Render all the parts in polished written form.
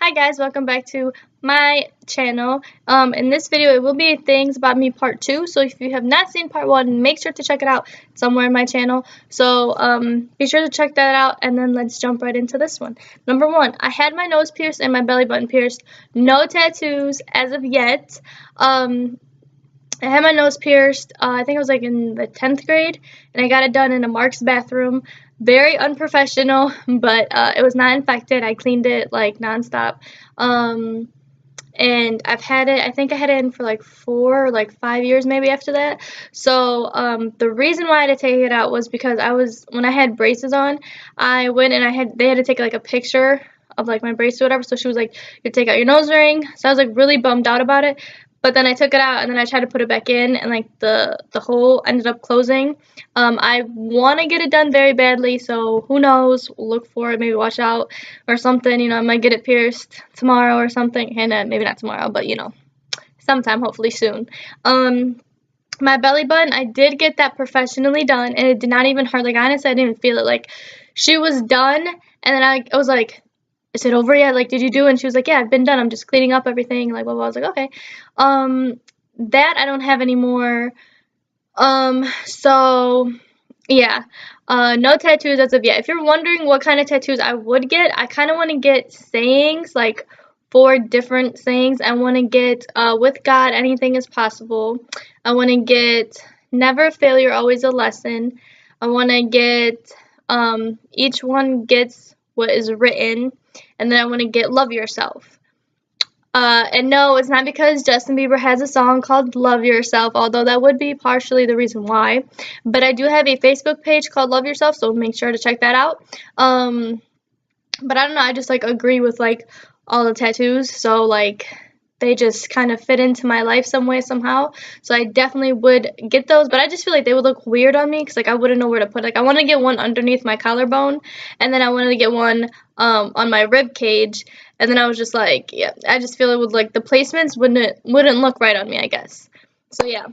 Hi guys, welcome back to my channel. In this video, it will be Things About Me Part 2. So if you have not seen Part 1, make sure to check it out somewhere in my channel. So be sure to check that out, and then let's jump right into this one. Number 1, I had my nose pierced and my belly button pierced. No tattoos as of yet. I had my nose pierced, I think it was like in the 10th grade, and I got it done in a Mark's bathroom. Very unprofessional, but it was not infected. I cleaned it like nonstop. And I've had it, I think I had it in for like 4 or like 5 years maybe after that. So the reason why I had to take it out was because when I had braces on, I went and they had to take like a picture of like my brace or whatever. So she was like, you take out your nose ring. So I was like really bummed out about it. But then I took it out and then I tried to put it back in, and like the hole ended up closing. I want to get it done very badly, so who knows? We'll look for it, maybe watch out or something. You know, I might get it pierced tomorrow or something, and maybe not tomorrow, but you know, sometime hopefully soon. My belly button, I did get that professionally done, and it did not even hurt. Like honestly, I didn't even feel it. Like she was done, and then I was like, is it over yet? Like, did you do it? And she was like, yeah, I've been done. I'm just cleaning up everything. Like, blah, blah. I was like, okay. That I don't have anymore. So, yeah. No tattoos as of yet. If you're wondering what kind of tattoos I would get, I kind of want to get sayings, like 4 different sayings. I want to get, with God, anything is possible. I want to get never failure, always a lesson. I want to get, each one gets what is written. And then I want to get love yourself. And no, it's not because Justin Bieber has a song called Love Yourself, although that would be partially the reason why. But I do have a Facebook page called Love Yourself, so make sure to check that out. But I don't know, I just like agree with like all the tattoos, so like they just kind of fit into my life some way, somehow. So I definitely would get those, but I just feel like they would look weird on me because like I wouldn't know where to put it. Like I want to get one underneath my collarbone, and then I wanted to get one on my rib cage, and then I was just like, yeah, I just feel it would like the placements wouldn't look right on me, I guess. So yeah.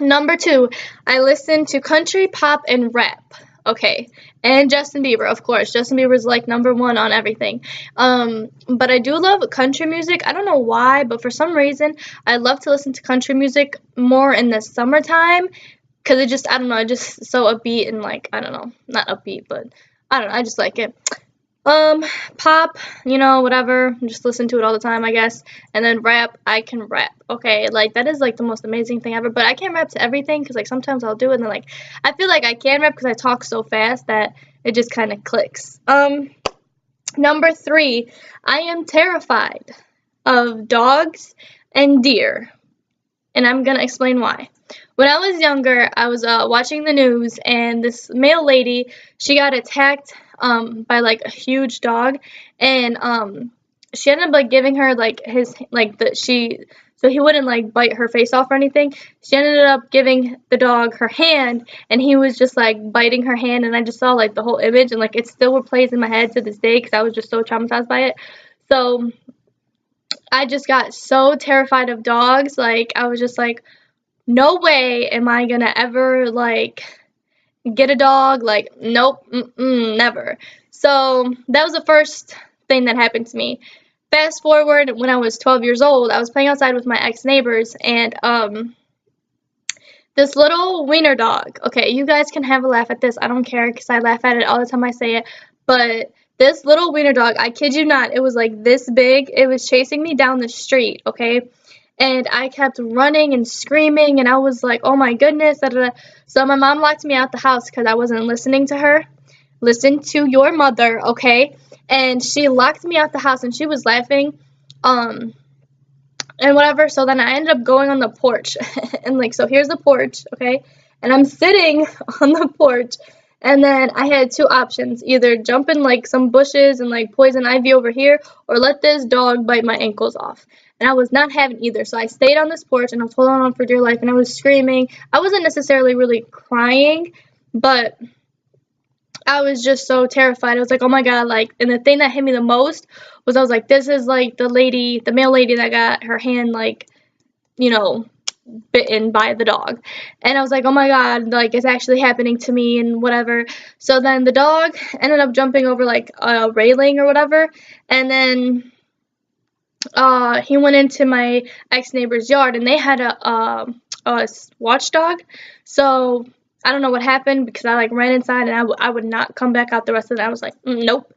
Number 2, I listen to country, pop, and rap. Okay, and Justin Bieber, of course. Justin Bieber is like number 1 on everything. But I do love country music. I don't know why, but for some reason, I love to listen to country music more in the summertime because it just, I don't know, it's just so upbeat and like, I don't know, not upbeat, but I don't know, I just like it. Pop, you know, whatever, just listen to it all the time, I guess. And then rap, I can rap. Okay, like that is like the most amazing thing ever. But I can't rap to everything because like sometimes I'll do it and then like I feel like I can rap because I talk so fast that it just kind of clicks. Number 3, I am terrified of dogs and deer, and I'm gonna explain why. When I was younger, I was watching the news, and this male lady, she got attacked by like a huge dog, and she ended up like giving her like his like the she so he wouldn't like bite her face off or anything. She ended up giving the dog her hand, and he was just like biting her hand, and I just saw like the whole image, and like it still replays in my head to this day because I was just so traumatized by it. So I just got so terrified of dogs. Like I was just like, no way am I gonna ever like get a dog. Like nope, never. So that was the first thing that happened to me. Fast forward, when I was 12 years old, I was playing outside with my ex-neighbors, and this little wiener dog. Okay, you guys can have a laugh at this. I don't care because I laugh at it all the time I say it. But this little wiener dog, I kid you not, it was like this big. It was chasing me down the street, okay? And I kept running and screaming, and I was like, oh my goodness. Da, da, da. So my mom locked me out the house because I wasn't listening to her. Listen to your mother, okay? And she locked me out the house, and she was laughing. And whatever. So then I ended up going on the porch, and like, so here's the porch, okay? And I'm sitting on the porch, and then I had 2 options: either jump in like some bushes and like poison ivy over here, or let this dog bite my ankles off. And I was not having either, so I stayed on this porch and I was holding on for dear life, and I was screaming. I wasn't necessarily really crying, but I was just so terrified. I was like, oh my god, like, and the thing that hit me the most was I was like, this is like the male lady that got her hand, like, you know, bitten by the dog. And I was like, oh my god, like, it's actually happening to me and whatever. So then the dog ended up jumping over like a railing or whatever, and then he went into my ex-neighbor's yard, and they had a watchdog. So I don't know what happened because I like ran inside, and I would not come back out the rest of the night. I was like, nope.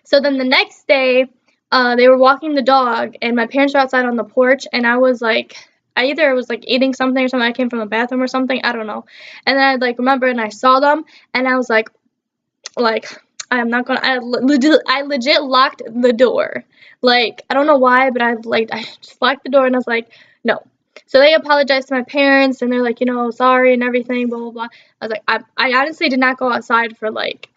So then the next day, they were walking the dog, and my parents were outside on the porch, and I was like, I either was like eating something or something. I came from the bathroom or something. I don't know. And then I like remember, and I saw them, and I was like I'm not gonna. I legit locked the door. Like I don't know why, but I just locked the door, and I was like, no. So they apologized to my parents, and they're like, sorry and everything, blah blah blah. I was like, I honestly did not go outside for like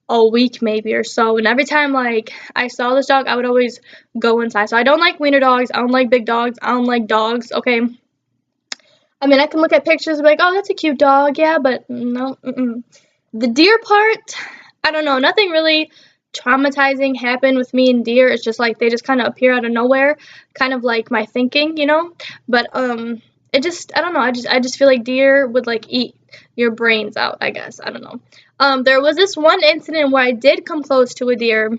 a week maybe or so, and every time like I saw this dog, I would always go inside. So I don't like wiener dogs. I don't like big dogs. I don't like dogs. Okay. I mean, I can look at pictures and be like, oh, that's a cute dog, yeah, but no. The deer part, I don't know. Nothing really traumatizing happened with me and deer. It's just like they just kind of appear out of nowhere, kind of like my thinking. But it just I don't know. I just feel like deer would like eat your brains out. I guess I don't know. There was this one incident where I did come close to a deer.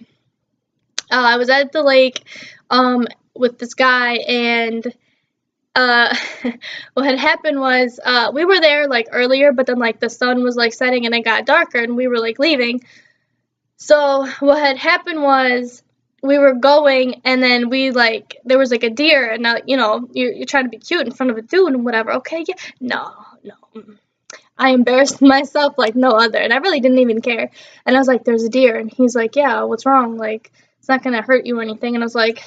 I was at the lake with this guy, and uh what had happened was we were there like earlier, but then like the sun was like setting and it got darker and we were like leaving. So what had happened was we were going, and then we like there was like a deer, and now you're trying to be cute in front of a dude and whatever. Okay, yeah, no, no. I embarrassed myself like no other, and I really didn't even care. And I was like, "There's a deer," and he's like, "Yeah, what's wrong? Like, it's not gonna hurt you or anything." And I was like,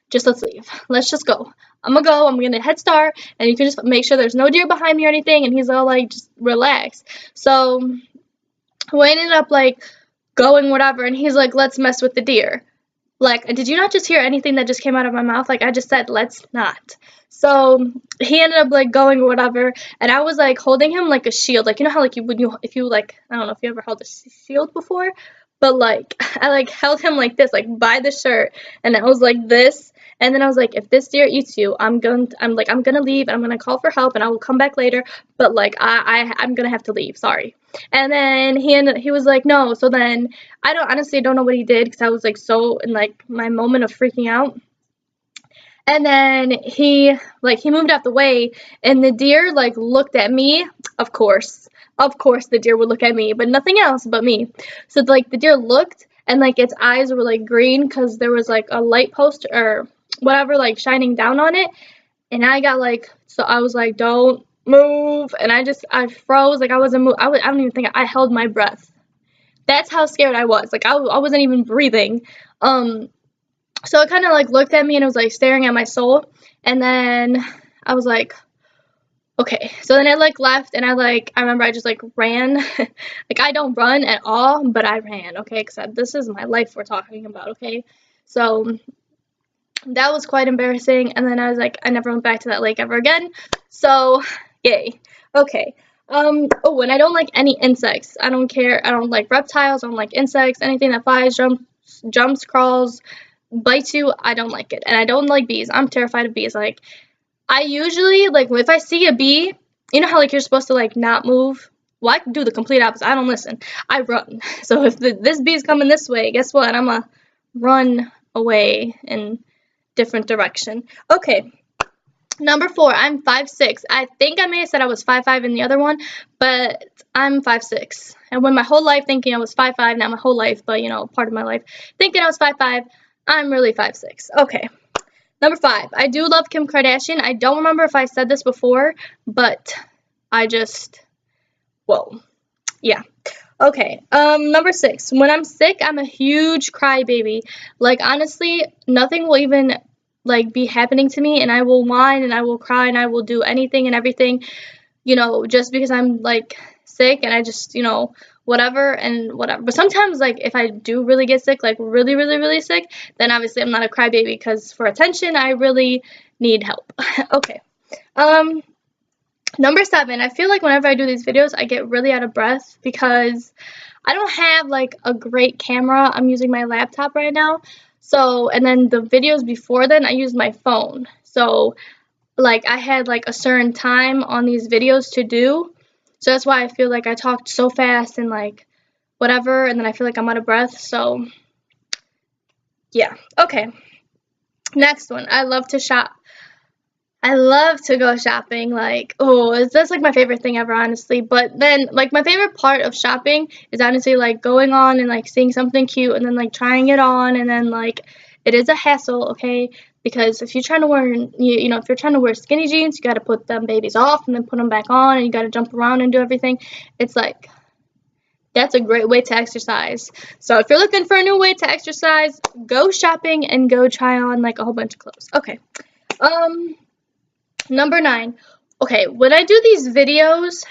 "Just let's leave. Let's just go. I'm gonna go. I'm gonna head start, and you can just make sure there's no deer behind me or anything." And he's all like, "Just relax." So we ended up like going whatever, and he's like, let's mess with the deer. Like, did you not just hear anything that just came out of my mouth? Like, I just said, let's not. So he ended up like going or whatever, and I was like holding him like a shield. Like, you know how like if you like, I don't know if you ever held a shield before, but like I like held him like this, like by the shirt, and I was like this. And then I was like, if this deer eats you, I'm gonna leave, and I'm gonna call for help, and I will come back later. But like I'm gonna have to leave. Sorry. And then he was like, no. So then I don't know what he did because I was like so in like my moment of freaking out. And then he moved out the way, and the deer like looked at me. Of course the deer would look at me, but nothing else but me. So like the deer looked, and like its eyes were like green because there was like a light post or whatever like shining down on it. And I got like, so I was like, don't move. And I froze. Like I wasn't move. I don't even think I held my breath. That's how scared I was. Like I wasn't even breathing. So it kind of like looked at me, and it was like staring at my soul. And then I was like, okay. So then it like left, and I remember I just like ran. Like I don't run at all, but I ran. Okay. Because this is my life we're talking about. Okay. So that was quite embarrassing, and then I was like, I never went back to that lake ever again. So, yay. Okay. Oh, and I don't like any insects. I don't care. I don't like reptiles. I don't like insects. Anything that flies, jumps, crawls, bites you. I don't like it. And I don't like bees. I'm terrified of bees. Like, I usually, like, if I see a bee, you know how, like, you're supposed to, like, not move? Well, I can do the complete opposite. I don't listen. I run. So if this bee's coming this way, guess what? I'm gonna run away and different direction. Okay, number 4, I'm 5'6". I think I may have said I was 5'5" in the other one, but I'm 5'6". I went my whole life thinking I was 5'5", not my whole life, but part of my life, thinking I was 5'5". I'm really 5'6". Okay, number 5, I do love Kim Kardashian. I don't remember if I said this before, but whoa, yeah. Okay, number 6, when I'm sick, I'm a huge crybaby. Like, honestly, nothing will even, like, be happening to me, and I will whine, and I will cry, and I will do anything and everything, just because I'm, like, sick, and I just, whatever and whatever. But sometimes, like, if I do really get sick, like, really, really, really sick, then obviously I'm not a crybaby, because for attention, I really need help. Okay, number 7, I feel like whenever I do these videos, I get really out of breath because I don't have like a great camera. I'm using my laptop right now. So, and then the videos before then, I used my phone. So, like, I had like a certain time on these videos to do. So that's why I feel like I talked so fast and like whatever, and then I feel like I'm out of breath. So, yeah. Okay. Next one, I love to shop. I love to go shopping. Like, oh, that's like my favorite thing ever, honestly. But then, like, my favorite part of shopping is honestly like going on and like seeing something cute and then like trying it on. And then, like, it is a hassle, okay? Because if you're trying to wear, if you're trying to wear skinny jeans, you got to put them babies off and then put them back on, and you got to jump around and do everything. It's like, that's a great way to exercise. So if you're looking for a new way to exercise, go shopping and go try on like a whole bunch of clothes. Okay. Number 9. Okay, when I do these videos,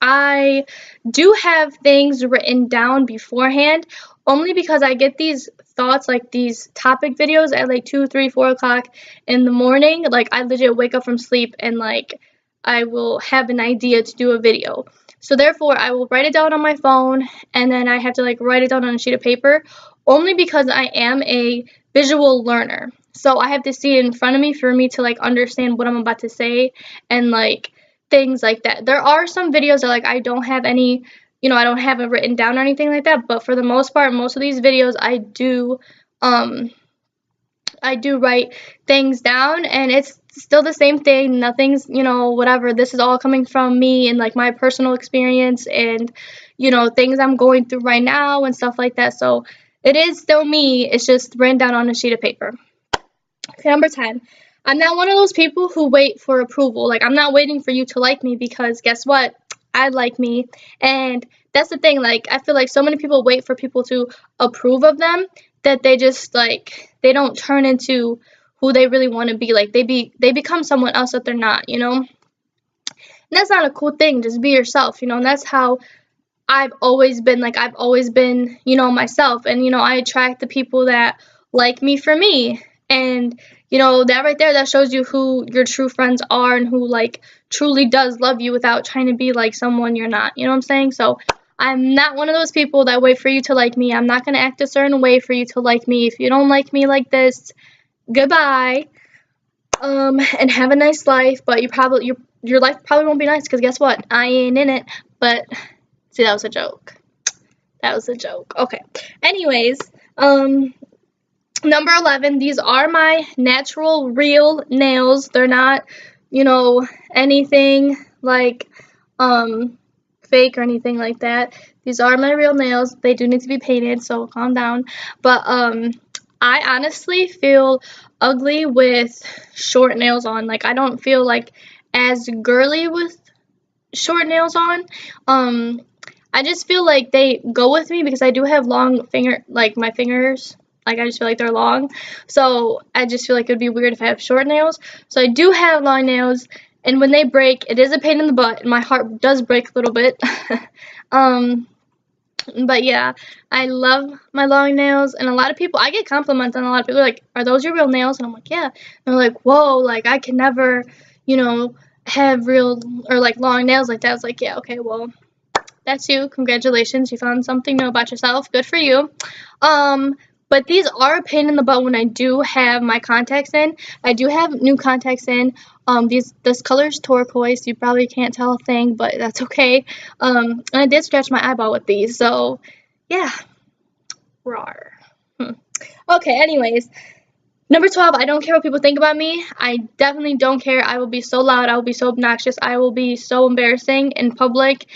I do have things written down beforehand, only because I get these thoughts, like these topic videos at like 2, 3, 4 o'clock in the morning. Like, I legit wake up from sleep and like I will have an idea to do a video. So therefore, I will write it down on my phone, and then I have to like write it down on a sheet of paper, only because I am a visual learner. So I have to see it in front of me for me to like understand what I'm about to say, and like things like that. There are some videos that like I don't have any, I don't have it written down or anything like that, but for the most part, most of these videos I do write things down, and it's still the same thing. Nothing's, whatever. This is all coming from me and like my personal experience and, things I'm going through right now and stuff like that. So it is still me. It's just written down on a sheet of paper. Okay, number 10. I'm not one of those people who wait for approval. Like, I'm not waiting for you to like me, because guess what? I like me. And that's the thing. Like, I feel like so many people wait for people to approve of them that they just, like, they don't turn into who they really want to be. Like, they become someone else that they're not, And that's not a cool thing. Just be yourself, And that's how I've always been. Like, I've always been, myself. And, I attract the people that like me for me. And, that right there, that shows you who your true friends are and who, like, truly does love you without trying to be, like, someone you're not. You know what I'm saying? So I'm not one of those people that wait for you to like me. I'm not going to act a certain way for you to like me. If you don't like me like this, goodbye. And have a nice life. But your life probably won't be nice, because guess what? I ain't in it. But, see, that was a joke. That was a joke. Okay. Anyways, number 11, these are my natural, real nails. They're not, anything like fake or anything like that. These are my real nails. They do need to be painted, so calm down. But I honestly feel ugly with short nails on. Like, I don't feel like as girly with short nails on. I just feel like they go with me because I do have long my fingers. Like, I just feel like they're long. So I just feel like it would be weird if I have short nails. So I do have long nails, and when they break, it is a pain in the butt, and my heart does break a little bit. But yeah, I love my long nails, and a lot of people, I get compliments on a lot of people, like, are those your real nails? And I'm like, yeah. And they're like, whoa, like, I can never, have real, or like long nails like that. I was like, yeah, okay, well, that's you. Congratulations, you found something new about yourself. Good for you. But these are a pain in the butt when I do have my contacts in. I do have new contacts in. This color is turquoise. You probably can't tell a thing, but that's okay. And I did scratch my eyeball with these, so yeah. Rawr. Okay, anyways. Number 12, I don't care what people think about me. I definitely don't care. I will be so loud. I will be so obnoxious. I will be so embarrassing in public,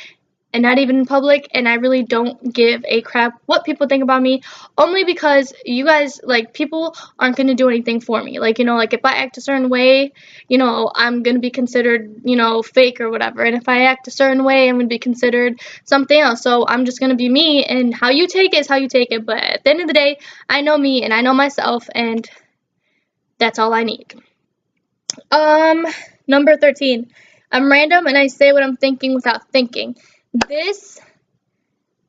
and not even in public, and I really don't give a crap what people think about me, only because you guys, like, people aren't going to do anything for me. Like, like, if I act a certain way, I'm going to be considered, fake or whatever, and if I act a certain way, I'm going to be considered something else. So I'm just going to be me, and how you take it is how you take it, but at the end of the day, I know me, and I know myself, and that's all I need. Number 13, I'm random, and I say what I'm thinking without thinking. This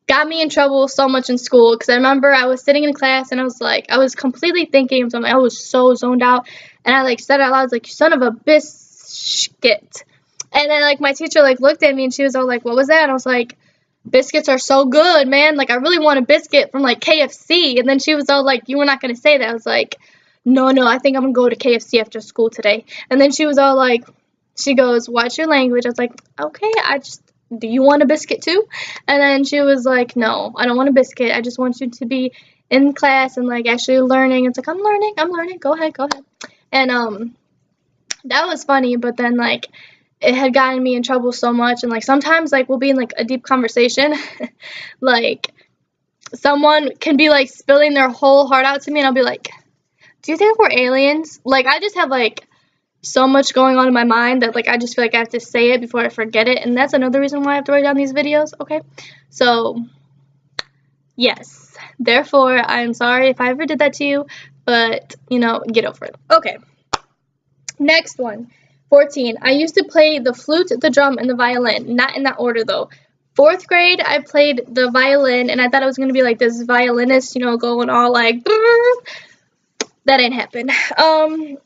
got me in trouble so much in school, because I remember I was sitting in class and I was completely thinking of something. I was so zoned out, and I said it out loud. I was like, you son of a biscuit. And then my teacher looked at me, and she was all like, what was that? And I was like, biscuits are so good, man. I really want a biscuit from KFC. And then she was all like, you were not going to say that. I was like, no, I think I'm going to go to KFC after school today. And then she was all like, she goes, watch your language. I was like, okay, do you want a biscuit too? And then she was like, no, I don't want a biscuit. I just want you to be in class and like actually learning. It's like I'm learning, go ahead. And that was funny, but then like it had gotten me in trouble so much, and like sometimes like we'll be in like a deep conversation like someone can be like spilling their whole heart out to me and I'll be like, do you think we're aliens? Like I just have like so much going on in my mind that like I just feel like I have to say it before I forget it, and that's another reason why I have to write down these videos. Okay, so yes, therefore I'm sorry if I ever did that to you, but you know, get over it. Okay, next one. 14. I used to play the flute, the drum, and the violin. Not in that order though. 4th grade, I played the violin, and I thought I was gonna be like this violinist, you know, going all like that ain't happen. 5th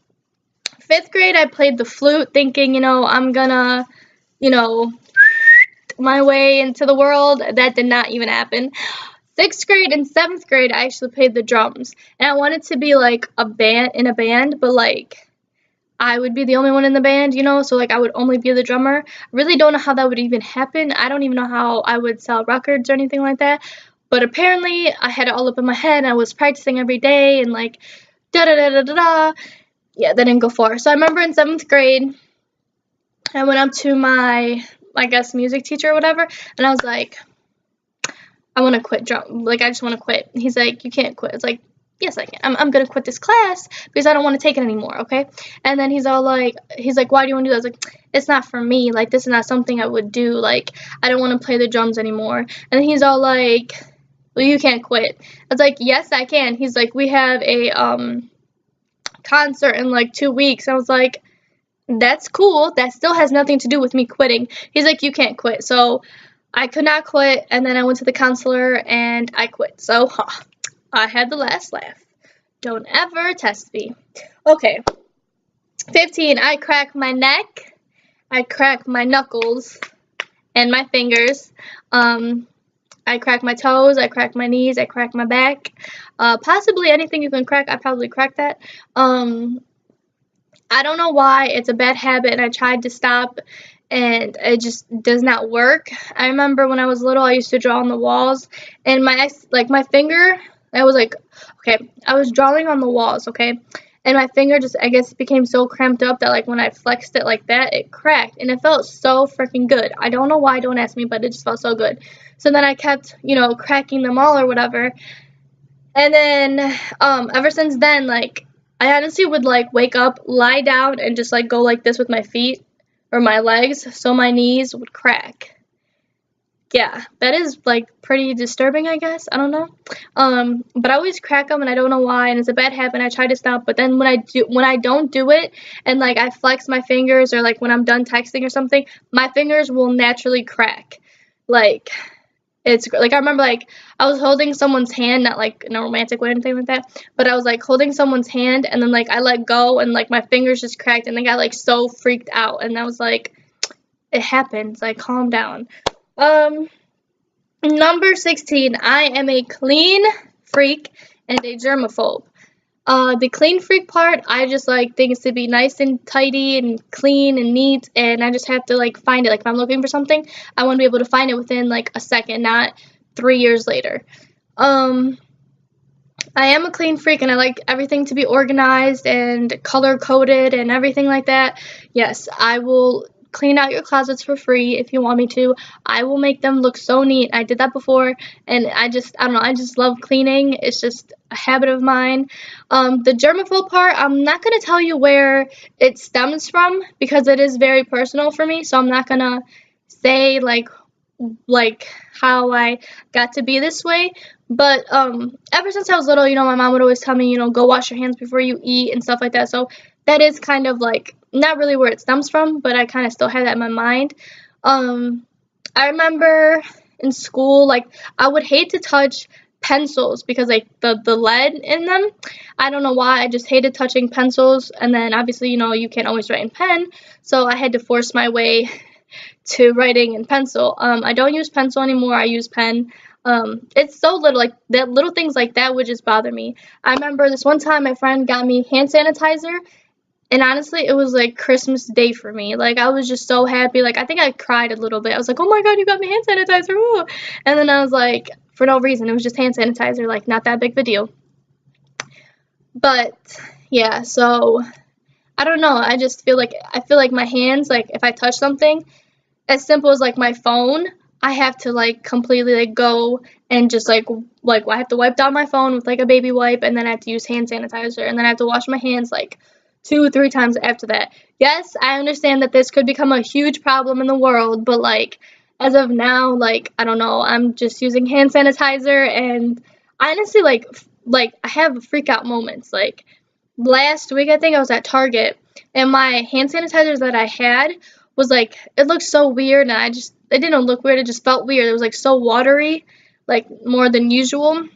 grade, I played the flute, thinking, you know, I'm gonna, you know, my way into the world. That did not even happen. 6th grade and 7th grade, I actually played the drums, and I wanted to be like a band, but like I would be the only one in the band, you know, so like I would only be the drummer. I really don't know how that would even happen. I don't even know how I would sell records or anything like that. But apparently I had it all up in my head and I was practicing every day and like da da da da da da. Yeah, that didn't go far. So I remember in 7th grade, I went up to my, I guess, music teacher or whatever, and I was like, I want to quit drum. Like, I just want to quit. He's like, you can't quit. It's like, yes, I can. I'm going to quit this class because I don't want to take it anymore, okay? And then he's like, why do you want to do that? I was like, it's not for me. Like, this is not something I would do. Like, I don't want to play the drums anymore. And then he's all like, well, you can't quit. I was like, yes, I can. He's like, we have a concert in like 2 weeks. I was like, that's cool. That still has nothing to do with me quitting. He's like, you can't quit. So I could not quit. And then I went to the counselor and I quit. So, I had the last laugh. Don't ever test me. Okay. 15. I crack my neck. I crack my knuckles and my fingers. I crack my toes. I crack my knees. I crack my back. Possibly anything you can crack. I probably cracked that. I don't know why. It's a bad habit, and I tried to stop, and it just does not work. I remember when I was little, I used to draw on the walls, and my finger. I was like, okay, I was drawing on the walls, okay, and my finger just, I guess, became so cramped up that, like, when I flexed it like that, it cracked, and it felt so freaking good. I don't know why, don't ask me, but it just felt so good. So then I kept, you know, cracking them all or whatever, and then, ever since then, like, I honestly would, like, wake up, lie down, and just, like, go like this with my feet or my legs, so my knees would crack. Yeah, that is like pretty disturbing, I guess. I don't know. But I always crack them and I don't know why, and it's a bad habit. I try to stop, but then when I don't do it and like I flex my fingers or like when I'm done texting or something, my fingers will naturally crack. Like it's like I remember like I was holding someone's hand, not like in a romantic way or anything like that, but I was like holding someone's hand and then like I let go and like my fingers just cracked and they got like so freaked out, and I was like, it happens, like calm down. Number 16, I am a clean freak and a germaphobe. The clean freak part, I just like things to be nice and tidy and clean and neat, and I just have to like find it. Like if I'm looking for something, I want to be able to find it within like a second, not 3 years later. I am a clean freak and I like everything to be organized and color coded and everything like that. Yes, I will clean out your closets for free if you want me to. I will make them look so neat. I did that before, and I don't know, I just love cleaning. It's just a habit of mine. The germaphobe part, I'm not going to tell you where it stems from because it is very personal for me, so I'm not going to say like how I got to be this way. But ever since I was little, you know, my mom would always tell me, you know, go wash your hands before you eat and stuff like that. So that is kind of like not really where it stems from, but I kind of still have that in my mind. I remember in school, like I would hate to touch pencils because like the lead in them. I don't know why. I just hated touching pencils. And then obviously, you know, you can't always write in pen, so I had to force my way to writing in pencil. I don't use pencil anymore. I use pen. It's so little, like that little things like that would just bother me. I remember this one time my friend got me hand sanitizer, and honestly, it was like Christmas Day for me. Like I was just so happy. Like I think I cried a little bit. I was like, "Oh my God, you got me hand sanitizer!" Ooh. And then I was like, for no reason. It was just hand sanitizer, like not that big of a deal. But yeah, so I don't know. I feel like my hands, like if I touch something as simple as like my phone, I have to like completely like go and just like I have to wipe down my phone with like a baby wipe, and then I have to use hand sanitizer, and then I have to wash my hands like 2-3 times after that. Yes, I understand that this could become a huge problem in the world, but like as of now, like I don't know, I'm just using hand sanitizer, and honestly like I have freak out moments. Like last week I think I was at Target, and my hand sanitizer that I had was like, it looked so weird, and it didn't look weird, it just felt weird. It was like so watery, like more than usual.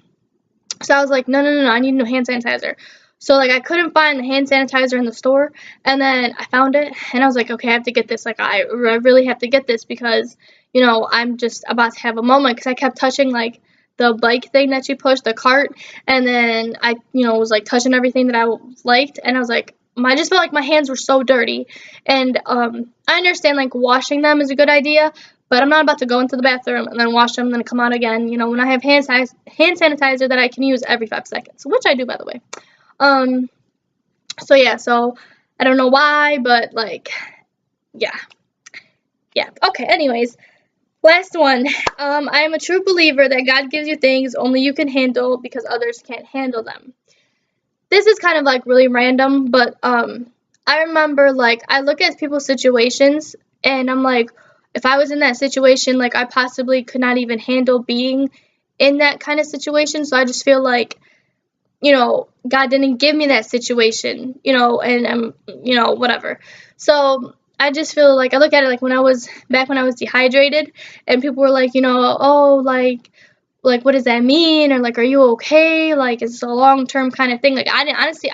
So I was like, no, I need new hand sanitizer. So like I couldn't find the hand sanitizer in the store, and then I found it, and I was like, okay, I have to get this. Like I really have to get this because, you know, I'm just about to have a moment, because I kept touching like the bike thing that you push, the cart, and then I, you know, was like touching everything that I liked, and I was like, I just felt like my hands were so dirty. And I understand like washing them is a good idea, but I'm not about to go into the bathroom and then wash them and then come out again, you know, when I have hand sanitizer that I can use every 5 seconds, which I do, by the way. So yeah, so I don't know why, but like, yeah. Okay, anyways, last one. I am a true believer that God gives you things only you can handle because others can't handle them. This is kind of like really random, but I remember like I look at people's situations, and I'm like, if I was in that situation, like I possibly could not even handle being in that kind of situation. So I just feel like, you know, God didn't give me that situation, you know, and you know, whatever. So I just feel like I look at it like when I was dehydrated, and people were like, you know, oh, like what does that mean, or like, are you okay, like it's a long-term kind of thing. Like I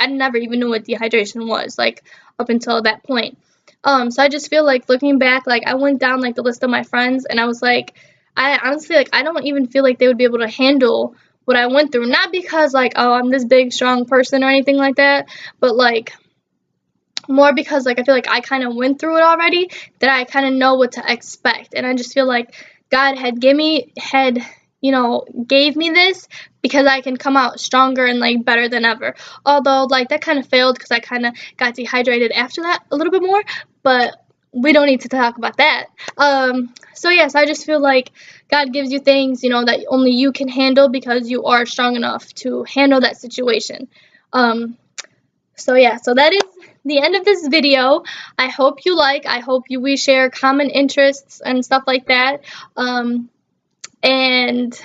never even knew what dehydration was, like up until that point. So I just feel like looking back, like I went down like the list of my friends, and I was like, I honestly, like I don't even feel like they would be able to handle what I went through. Not because like, oh, I'm this big strong person or anything like that, but like more because like I feel like I kind of went through it already, that I kind of know what to expect. And I just feel like God gave me this because I can come out stronger and like better than ever. Although like that kind of failed because I kind of got dehydrated after that a little bit more, but we don't need to talk about that. So yes, I just feel like God gives you things, you know, that only you can handle because you are strong enough to handle that situation. So yeah, so that is the end of this video. I hope we share common interests and stuff like that, and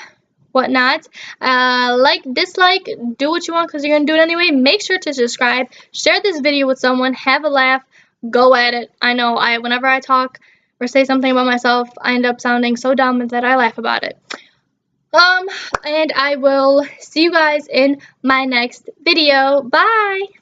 whatnot. Like, dislike, do what you want because you're gonna do it anyway. Make sure to subscribe, share this video with someone, have a laugh, go at it. I know whenever I talk or say something about myself, I end up sounding so dumb that I laugh about it. And I will see you guys in my next video. Bye!